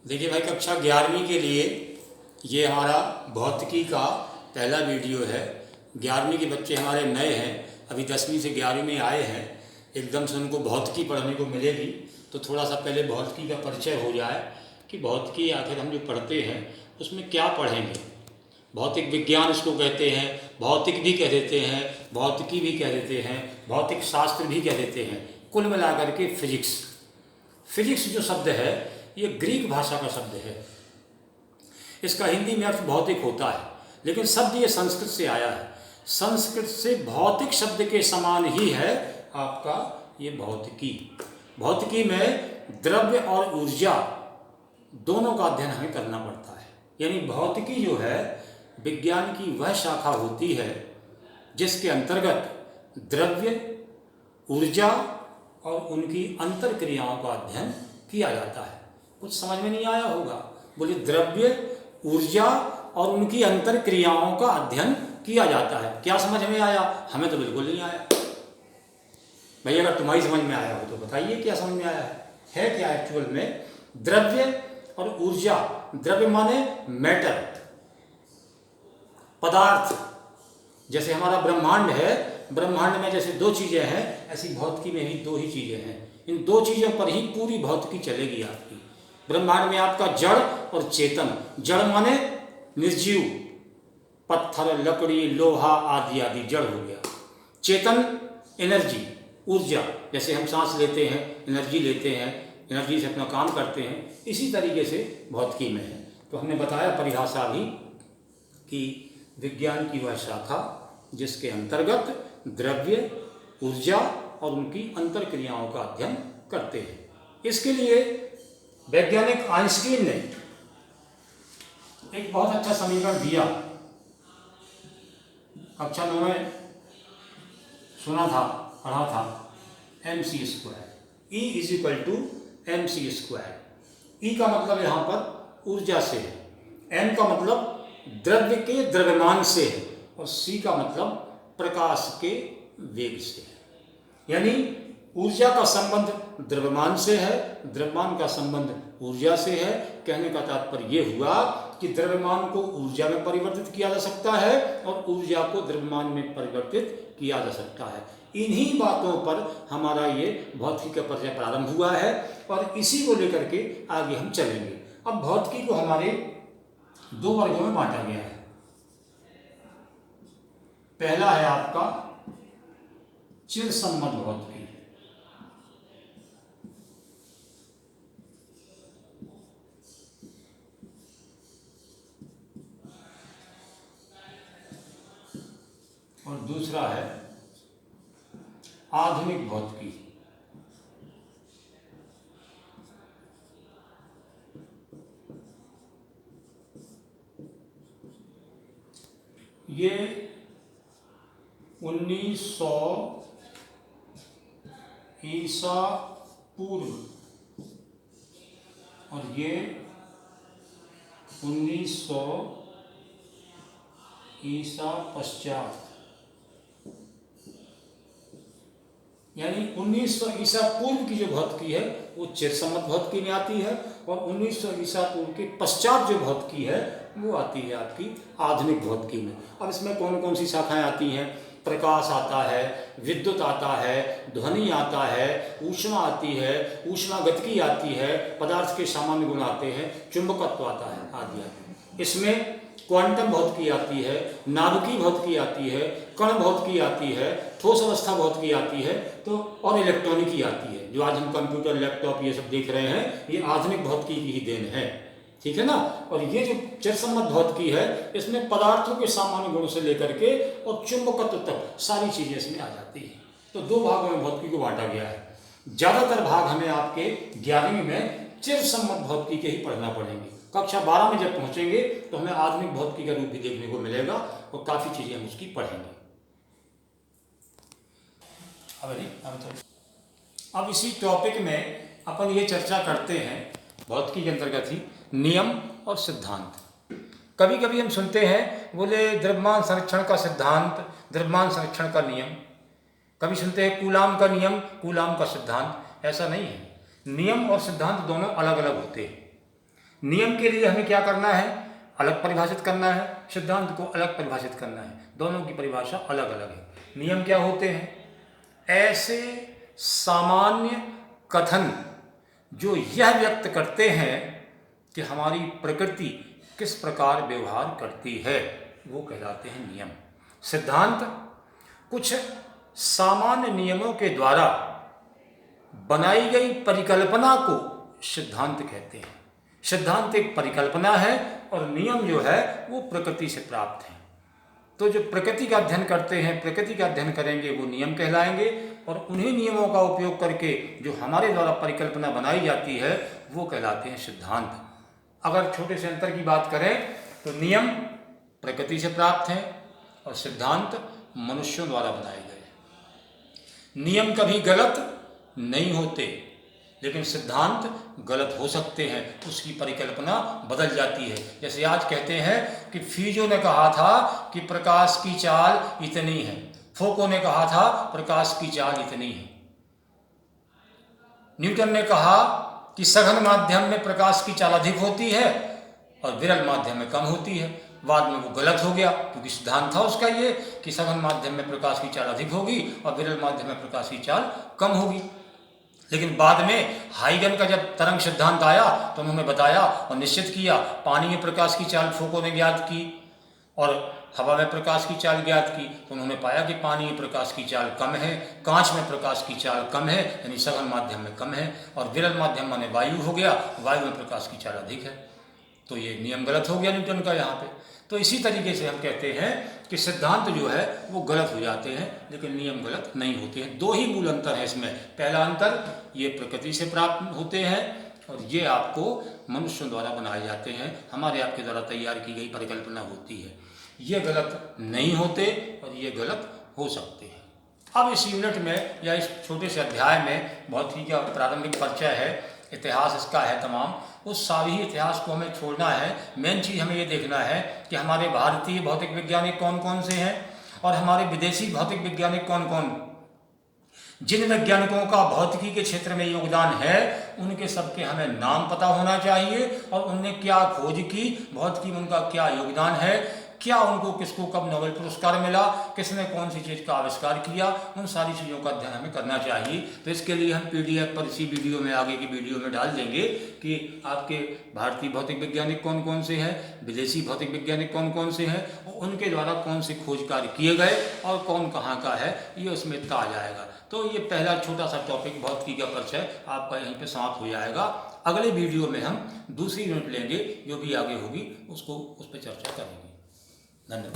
देखिए भाई, कक्षा 11वीं के लिए ये हमारा भौतिकी का पहला वीडियो है। 11वीं के बच्चे हमारे नए हैं, अभी 10वीं से 11वीं में आए हैं। एकदम से उनको भौतिकी पढ़ने को मिलेगी, तो थोड़ा सा पहले भौतिकी का परिचय हो जाए कि भौतिकी आखिर हम जो पढ़ते हैं उसमें क्या पढ़ेंगे। भौतिक विज्ञान इसको कहते हैं, भौतिक भी कह देते हैं, भौतिकी भी कह देते हैं, भौतिक शास्त्र भी कह देते हैं। कुल मिलाकर के फिजिक्स जो शब्द है ये ग्रीक भाषा का शब्द है। इसका हिंदी में अर्थ भौतिक होता है, लेकिन शब्द ये संस्कृत से आया है। संस्कृत से भौतिक शब्द के समान ही है आपका ये भौतिकी। भौतिकी में द्रव्य और ऊर्जा दोनों का अध्ययन हमें करना पड़ता है। यानी भौतिकी जो है विज्ञान की वह शाखा होती है जिसके अंतर्गत द्रव्य, ऊर्जा और उनकी अंतर क्रियाओं का अध्ययन किया जाता है। कुछ समझ में नहीं आया होगा? बोलिए, द्रव्य, ऊर्जा और उनकी अंतर क्रियाओं का अध्ययन किया जाता है। क्या समझ में आया? हमें तो बिल्कुल नहीं आया भाई। अगर तुम्हारी समझ में आया हो तो बताइए क्या समझ में आया है क्या एक्चुअल में? द्रव्य और ऊर्जा, द्रव्य माने मैटर, पदार्थ। जैसे हमारा ब्रह्मांड है, ब्रह्मांड में जैसे दो चीजें हैं, ऐसी भौतिकी में भी दो ही चीजें हैं। इन दो चीजों पर ही पूरी भौतिकी चलेगी आपकी। ब्रह्मांड में आपका जड़ और चेतन। जड़ माने निर्जीव, पत्थर, लकड़ी, लोहा आदि आदि जड़ हो गया। चेतन एनर्जी, ऊर्जा। जैसे हम सांस लेते हैं, एनर्जी लेते हैं, एनर्जी से अपना काम करते हैं, इसी तरीके से भौतिकी में है। तो हमने बताया परिभाषा भी कि विज्ञान की वह शाखा जिसके अंतर्गत द्रव्य, ऊर्जा और उनकी अंतर क्रियाओं का अध्ययन करते हैं। इसके लिए वैज्ञानिक आइंस्टीन ने एक बहुत अच्छा समीकरण दिया। कक्षा 9 में सुना था, पढ़ा था, mc²। E = mc²। E का मतलब यहाँ पर ऊर्जा से है, m का मतलब द्रव्य के द्रव्यमान से है और c का मतलब प्रकाश के वेग से है। यानी ऊर्जा का संबंध द्रव्यमान से है, द्रव्यमान का संबंध ऊर्जा से है। कहने का तात्पर्य यह हुआ कि द्रव्यमान को ऊर्जा में परिवर्तित किया जा सकता है और ऊर्जा को द्रव्यमान में परिवर्तित किया जा सकता है। इन्हीं बातों पर हमारा ये भौतिकी का परिचय प्रारंभ हुआ है और इसी को लेकर के आगे हम चलेंगे। अब भौतिकी को हमारे दो वर्गों में बांटा गया है। पहला है आपका चिरसम्मत भौतिकी। और दूसरा है आधुनिक भौतिकी। ये 1900 ईसा पूर्व और ये 1900 ईसा पश्चात, यानी 1900 ईसा पूर्व की जो भौतिकी है वो चिरसम्मत भौतिकी में आती है और 1900 ईसा पूर्व के पश्चात जो भौतिकी है वो आती है आपकी आधुनिक भौतिकी में। अब इसमें कौन कौन सी शाखाएं आती हैं? प्रकाश आता है, विद्युत आता है, ध्वनि आता है, ऊष्मा आती है, ऊष्मागतिकी आती है, पदार्थ के सामान्य गुण आते हैं, चुंबकत्व आता है, आदि आदि। इसमें क्वांटम भौतिकी आती है, नाभिकीय भौतिकी आती है, कण भौतिकी आती है, ठोस अवस्था भौतिकी आती है, तो और इलेक्ट्रॉनिकी आती है। जो आज हम कंप्यूटर, लैपटॉप ये सब देख रहे हैं, ये आधुनिक भौतिकी की ही देन है। ठीक है ना? और ये जो चिरसम्मत भौतिकी है इसमें पदार्थों के सामान्य गुणों से लेकर के और चुंबकत्व तक सारी चीजें इसमें आ जाती हैं। तो दो भागों में भौतिकी को बांटा गया है। ज्यादातर भाग हमें आपके 11वीं में चिरसम्मत भौतिकी के ही पढ़ना पड़ेंगे। कक्षा 12 में जब पहुंचेंगे तो हमें आधुनिक भौतिकी का रूप भी देखने को मिलेगा और काफी चीजें हम उसकी पढ़ेंगे। अब इसी टॉपिक में अपन ये चर्चा करते हैं भौतिकी के अंतर्गत ही नियम और सिद्धांत। कभी कभी हम सुनते हैं बोले द्रव्यमान संरक्षण का सिद्धांत, द्रव्यमान संरक्षण का नियम। कभी सुनते हैं कूलाम का नियम, कूलाम का सिद्धांत। ऐसा नहीं है। नियम और सिद्धांत दोनों अलग अलग होते हैं। नियम के लिए हमें क्या करना है, अलग परिभाषित करना है, सिद्धांत को अलग परिभाषित करना है। दोनों की परिभाषा अलग अलग है। नियम क्या होते हैं? ऐसे सामान्य कथन जो यह व्यक्त करते हैं कि हमारी प्रकृति किस प्रकार व्यवहार करती है, वो कहलाते हैं नियम। सिद्धांत कुछ सामान्य नियमों के द्वारा बनाई गई परिकल्पना को सिद्धांत कहते हैं। सिद्धांत एक परिकल्पना है और नियम जो है वो प्रकृति से प्राप्त है। तो जो प्रकृति का अध्ययन करते हैं, प्रकृति का अध्ययन करेंगे, वो नियम कहलाएंगे, और उन्हीं नियमों का उपयोग करके जो हमारे द्वारा परिकल्पना बनाई जाती है वो कहलाते हैं सिद्धांत। अगर छोटे से अंतर की बात करें तो नियम प्रकृति से प्राप्त हैं और सिद्धांत मनुष्यों द्वारा बनाए गए। नियम कभी गलत नहीं होते, लेकिन सिद्धांत गलत हो सकते हैं, उसकी परिकल्पना बदल जाती है। जैसे आज कहते हैं कि फीजो ने कहा था कि प्रकाश की चाल इतनी है, फोको ने कहा था प्रकाश की चाल इतनी है, न्यूटन ने कहा कि सघन माध्यम में प्रकाश की चाल अधिक होती है और विरल माध्यम में कम होती है। बाद में वो गलत हो गया, क्योंकि सिद्धांत था उसका ये कि सघन माध्यम में प्रकाश की चाल अधिक होगी और विरल माध्यम में प्रकाश की चाल कम होगी। लेकिन बाद में हाइगन का जब तरंग सिद्धांत आया तो उन्होंने बताया और निश्चित किया, पानी में प्रकाश की चाल फोको ने ज्ञात की और हवा में प्रकाश की चाल ज्ञात की, तो उन्होंने पाया कि पानी में प्रकाश की चाल कम है, कांच में प्रकाश की चाल कम है, यानी सघन माध्यम में कम है, और विरल माध्यम माने वायु हो गया, वायु में प्रकाश की चाल अधिक है। तो ये नियम गलत हो गया न्यूटन का यहाँ पे। तो इसी तरीके से हम कहते हैं कि सिद्धांत जो है वो गलत हो जाते हैं, लेकिन नियम गलत नहीं होते हैं। दो ही मूल अंतर है इसमें। पहला अंतर, ये प्रकृति से प्राप्त होते हैं और ये आपको मनुष्यों द्वारा बनाए जाते हैं, हमारे आपके द्वारा तैयार की गई परिकल्पना होती है। ये गलत नहीं होते और ये गलत हो सकते हैं। अब इस यूनिट में या इस छोटे से अध्याय में बहुत ही क्या प्रारंभिक परिचय है, इतिहास इसका है तमाम, उस सारी इतिहास को हमें छोड़ना है। मेन चीज़ हमें ये देखना है कि हमारे भारतीय भौतिक वैज्ञानिक कौन कौन से हैं और हमारे विदेशी भौतिक वैज्ञानिक कौन कौन। जिन वैज्ञानिकों का भौतिकी के क्षेत्र में योगदान है उनके सबके हमें नाम पता होना चाहिए और उनने क्या खोज की, भौतिकी में उनका क्या योगदान है, क्या उनको किसको कब नोबेल पुरस्कार मिला, किसने कौन सी चीज़ का आविष्कार किया, उन सारी चीज़ों का अध्ययन हमें करना चाहिए। तो इसके लिए हम PDF पर इसी वीडियो में, आगे की वीडियो में डाल देंगे कि आपके भारतीय भौतिक वैज्ञानिक कौन कौन से हैं, विदेशी भौतिक वैज्ञानिक कौन कौन से हैं, और उनके द्वारा कौन से खोज कार्य किए गए और कौन कहाँ का है, ये उसमें आ जाएगा। तो ये पहला छोटा सा टॉपिक भौतिकी का परिचय आपका यहीं पे समाप्त हो जाएगा। अगले वीडियो में हम दूसरी यूनिट लेंगे, जो भी आगे होगी उसको उस पर चर्चा करेंगे। धन्यवाद।